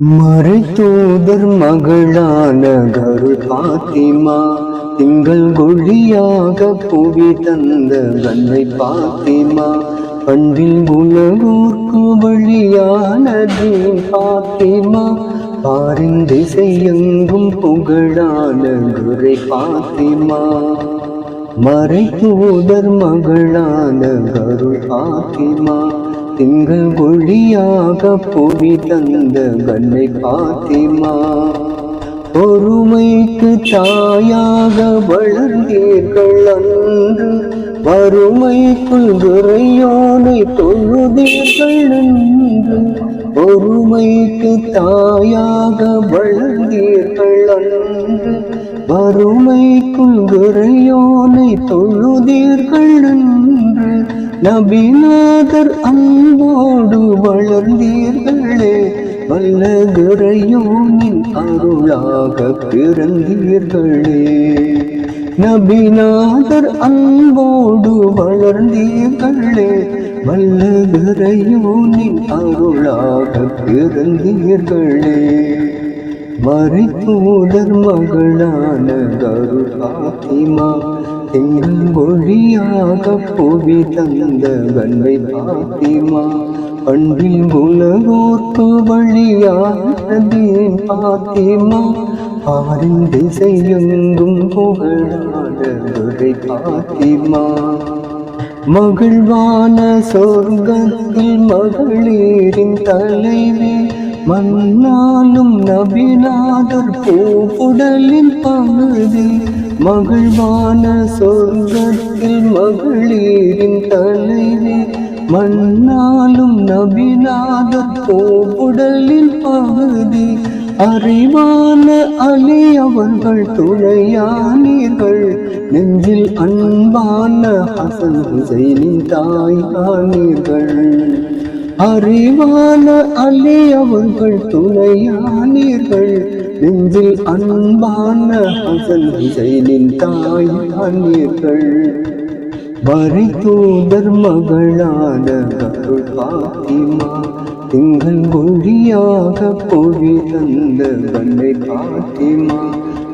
மறைத்தூதர் மகளான கரு பாத்திமா, திங்கள் ஒளியாக புவி தந்த கண்ணை பாத்திமா, பண்பில் உலகோர்க்கு வழியான தீன் பாத்திமா, பாரின் திசையெங்கும் புகழான குரை பாத்திமா. மறைத்தூதர் மகளான கரு பாத்திமா, திங்கள் ஒளியாக புவி தந்த கண்ணை பாத்திமா, பொறுமைக்கு தாயாக வளர்ந்தீர்கள் அன்று, வறுமைக்குள் துறையோனை தொழுதீர்கள் என்று. பொறுமைக்கு தாயாக வளர்ந்தீர்கள் அன்று, வறுமைக்குள் துறையோனை தொழுதீர்கள் என்று. நபிநாதர் அன்போடு வளர்ந்தீர்களே, வல்ல துரையோனின் அருளாக பிறந்தீர்களே. நபிநாதர் அன்போடு வளர்ந்தீர்களே, வல்ல துரையோனின் அருளாக பிறந்தீர்களே. மறைத்தூதர் மகளான கரு பாத்திமா, திங்கள் ஒளியாக புவி தந்த கண்ணை பாத்திமா, பண்பில் உலகோர்க்கு வழியான தீன் பாத்திமா, பாரின் திசையெங்கும் புகழான குரை பாத்திமா. மகிழ்வான சொர்க்கத்தில் மகளிரின் தலைவி, மன்னாலும் நபிநாதர் பூவுடலின் பகுதி. மகிழ்வான சொர்க்கத்தில் மகளிரின் தலைவி, மன்னாலும் நபிநாதர் பூவுடலின் பகுதி. அறிவான அலி அவர்கள் துணையானீர்கள், நெஞ்சில் அன்பான ஹசன் ஹுசைனின் தாயானீர்கள். அறிவான அலி அவர்கள் துணையானீர்கள், நெஞ்சில் அன்பான ஹசன் ஹுசைனின் தாயானீர்கள். மறைத்தூதர் மகளான கரு பாத்திமா, திங்கள் ஒளியாக புவி தந்த கண்ணை பாத்திமா,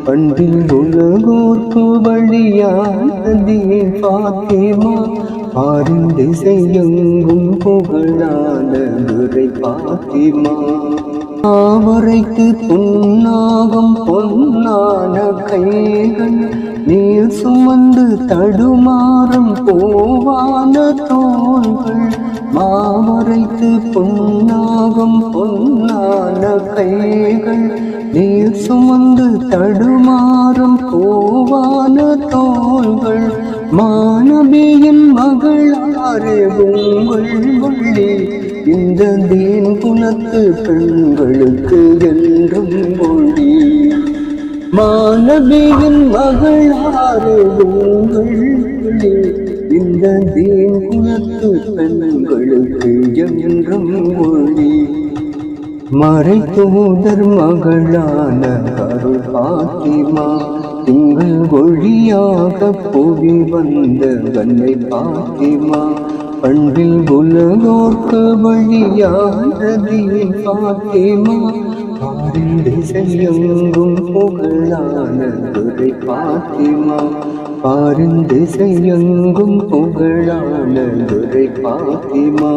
பண்பில் உலகோர்க்கு வழியான தீன் பாத்திமா, பாரின் திசையெங்கும் புகழான குரை பாத்திமா. ஆவரைக்கு புன்னாகும் பொன்னான கைகள், நீர் சுமந்து தடுமாறும் பூவான தோள்கள். மாவரைக்கு பொன்னாகும் பொன்னான கைகள், நீர் சுமந்து தடுமாறும் பூவான தோள்கள். மாணவியின் மகளாரே உங்கள் மொழி, இந்த தீன் குலத்து பெண்களுக்கு என்றும் மொழி. மாணவியின் மகளாரே உங்கள் மொழி, இந்த தீன் குலத்து பெண்களுக்கு என்றும் மொழி. மறைத்தூதர் மகளான கரு பாத்திமா, திங்கள் ஒளியாக புவி வந்த கண்ணை பாத்திமா, பண்பில் உலகோர்க்கு வழியான தீன் பாத்திமா, பாரின் திசையெங்கும் புகழான குரை பாத்திமா, பாரின் திசையெங்கும் புகழான குரை பாத்திமா.